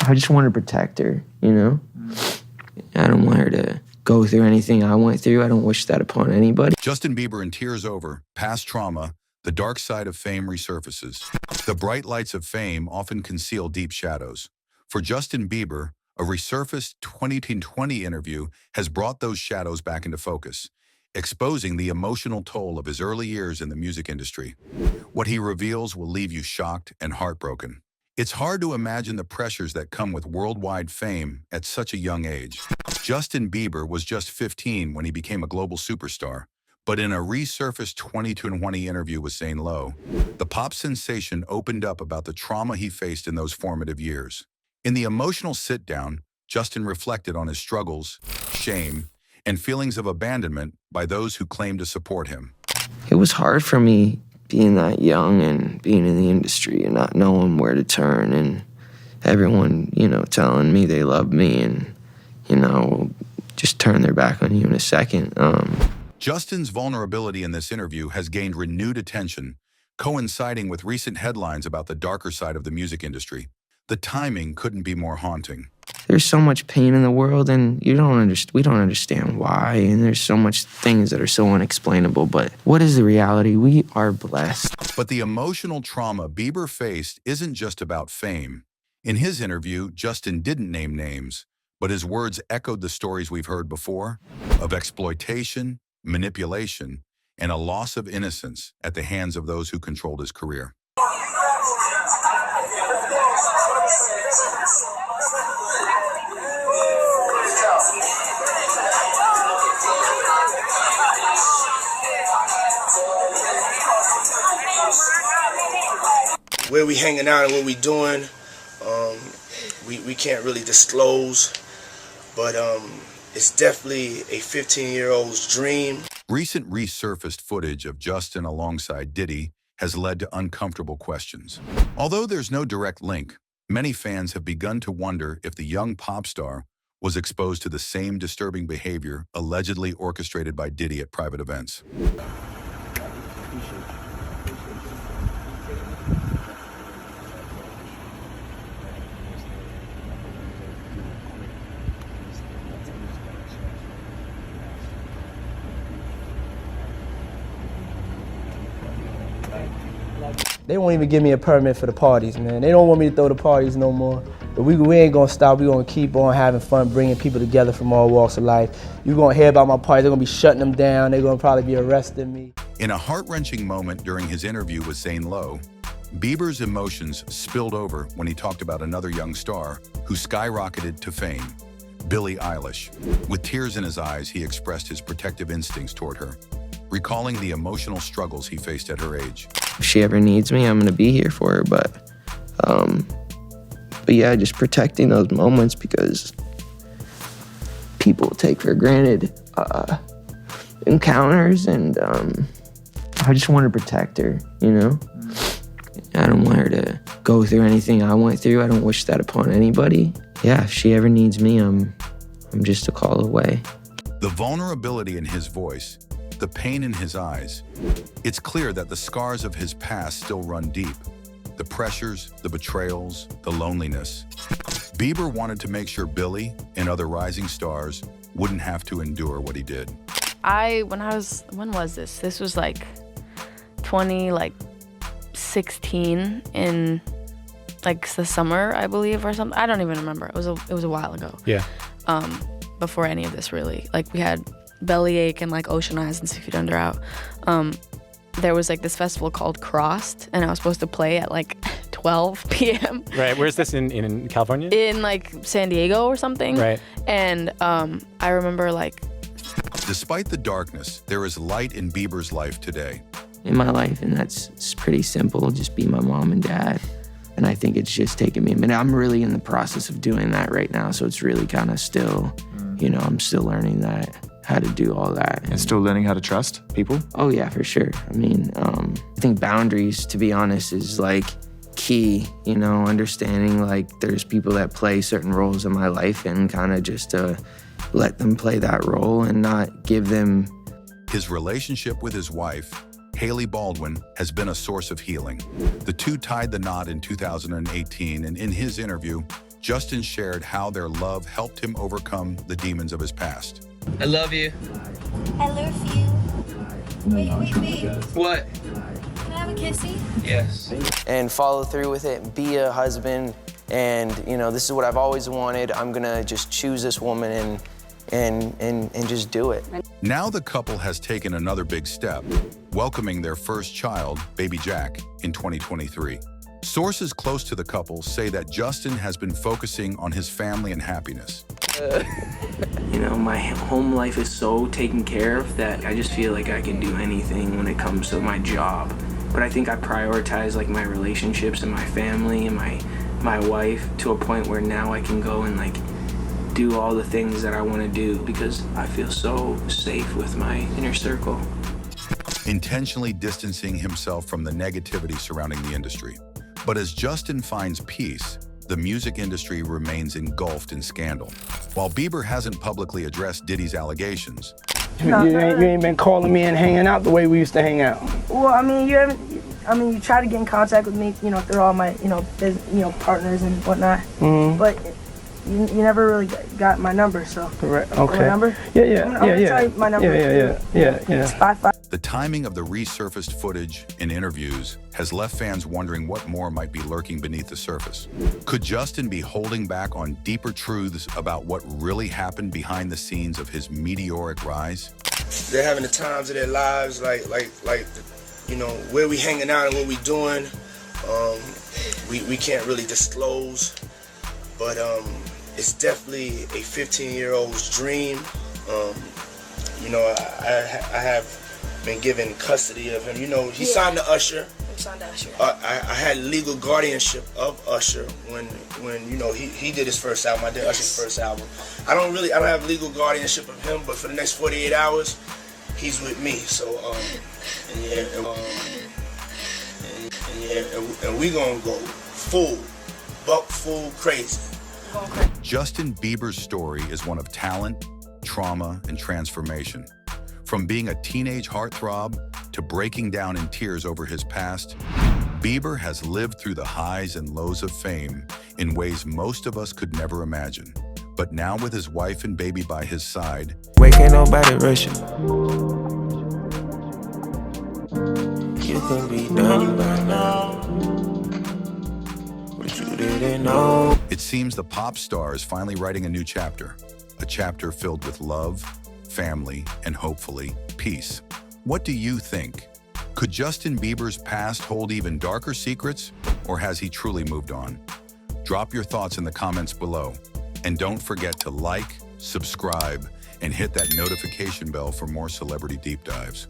I just want to protect her, you know? I don't want her to go through anything I went through. I don't wish that upon anybody. Justin Bieber in tears over past trauma, the dark side of fame resurfaces. The bright lights of fame often conceal deep shadows. For Justin Bieber, a resurfaced 2020 interview has brought those shadows back into focus, exposing the emotional toll of his early years in the music industry. What he reveals will leave you shocked and heartbroken. It's hard to imagine the pressures that come with worldwide fame at such a young age. Justin Bieber was just 15 when he became a global superstar. But in a resurfaced 2020 interview with Zane Lowe, the pop sensation opened up about the trauma he faced in those formative years. In the emotional sit-down, Justin reflected on his struggles, shame, and feelings of abandonment by those who claimed to support him. It was hard for me being that young and being in the industry and not knowing where to turn, and everyone, you know, telling me they love me and, you know, just turn their back on you in a second. Justin's vulnerability in this interview has gained renewed attention, coinciding with recent headlines about the darker side of the music industry. The timing couldn't be more haunting. There's so much pain in the world, and we don't understand why, and there's so much things that are so unexplainable, but what is the reality? We are blessed. But the emotional trauma Bieber faced isn't just about fame. In his interview, Justin didn't name names, but his words echoed the stories we've heard before of exploitation, manipulation, and a loss of innocence at the hands of those who controlled his career. Where we hanging out and what we doing, we can't really disclose, but it's definitely a 15-year-old's dream. Recent resurfaced footage of Justin alongside Diddy has led to uncomfortable questions. Although there's no direct link, many fans have begun to wonder if the young pop star was exposed to the same disturbing behavior allegedly orchestrated by Diddy at private events. They won't even give me a permit for the parties, man. They don't want me to throw the parties no more. But we ain't gonna stop. We gonna keep on having fun, bringing people together from all walks of life. You're gonna hear about my parties. They're gonna be shutting them down. They're gonna probably be arresting me. In a heart-wrenching moment during his interview with Zane Lowe, Bieber's emotions spilled over when he talked about another young star who skyrocketed to fame, Billie Eilish. With tears in his eyes, he expressed his protective instincts toward her, recalling the emotional struggles he faced at her age. If she ever needs me, I'm gonna be here for her, but yeah, just protecting those moments because people take for granted encounters, and I just want to protect her, you know? I don't want her to go through anything I went through. I don't wish that upon anybody. Yeah, if she ever needs me, I'm just a call away. The vulnerability in his voice, the pain in his eyes, it's clear that the scars of his past still run deep. The pressures, the betrayals, the loneliness. Bieber wanted to make sure Billie and other rising stars wouldn't have to endure what he did. When was this? This was like 2016 in like the summer, I believe, or something. I don't even remember. It was a while ago. Yeah. Before any of this, really. Like, we had Bellyache and like Ocean Eyes and 6 Feet Under out. There was like this festival called Crossed, and I was supposed to play at like 12 p.m. Right. Where's this in California? In like San Diego or something. Right. And I remember like. Despite the darkness, there is light in Bieber's life today. In my life, and it's pretty simple. Just be my mom and dad. And I think it's just taken me a minute. I'm really in the process of doing that right now, so it's really kind of still, you know, I'm still learning that, how to do all that. And still learning how to trust people? Oh yeah, for sure. I mean, I think boundaries, to be honest, is like key, you know, understanding like there's people that play certain roles in my life and kind of just to let them play that role and not give them. His relationship with his wife, Hailey Baldwin, has been a source of healing. The two tied the knot in 2018, and in his interview, Justin shared how their love helped him overcome the demons of his past. I love you. I love you. Wait. What? Can I have a kissy? Yes. And follow through with it, be a husband, and this is what I've always wanted. I'm gonna just choose this woman and just do it. Now the couple has taken another big step, welcoming their first child, baby Jack, in 2023. Sources close to the couple say that Justin has been focusing on his family and happiness. My home life is so taken care of that I just feel like I can do anything when it comes to my job. But I think I prioritize like my relationships and my family and my wife to a point where now I can go and like do all the things that I want to do because I feel so safe with my inner circle. Intentionally distancing himself from the negativity surrounding the industry. But as Justin finds peace, the music industry remains engulfed in scandal. While Bieber hasn't publicly addressed Diddy's allegations, You ain't been calling me and hanging out the way we used to hang out. Well, you try to get in contact with me, through all my, partners and whatnot. Mm-hmm. But you never really got my number, so. Correct. Okay. My number? Yeah. I'm gonna tell you my number. Yeah. It's 55. the timing of the resurfaced footage and interviews has left fans wondering what more might be lurking beneath the surface. Could Justin be holding back on deeper truths about what really happened behind the scenes of his meteoric rise? They're having the times of their lives, like where we hanging out and what we doing. We can't really disclose, but it's definitely a 15-year-old's dream. I have been given custody of him. He signed to Usher. I had legal guardianship of Usher when he did his first album. I did Usher's first album. I don't have legal guardianship of him, but for the next 48 hours, he's with me. So and we gonna go full crazy. Justin Bieber's story is one of talent, trauma, and transformation. From being a teenage heartthrob to breaking down in tears over his past, Bieber has lived through the highs and lows of fame in ways most of us could never imagine. But now with his wife and baby by his side, Wait, can't nobody rush you. You can be done by now, but you didn't know. it seems the pop star is finally writing a new chapter, a chapter filled with love, family, and hopefully, peace. What do you think? Could Justin Bieber's past hold even darker secrets, or has he truly moved on? Drop your thoughts in the comments below. And don't forget to like, subscribe, and hit that notification bell for more celebrity deep dives.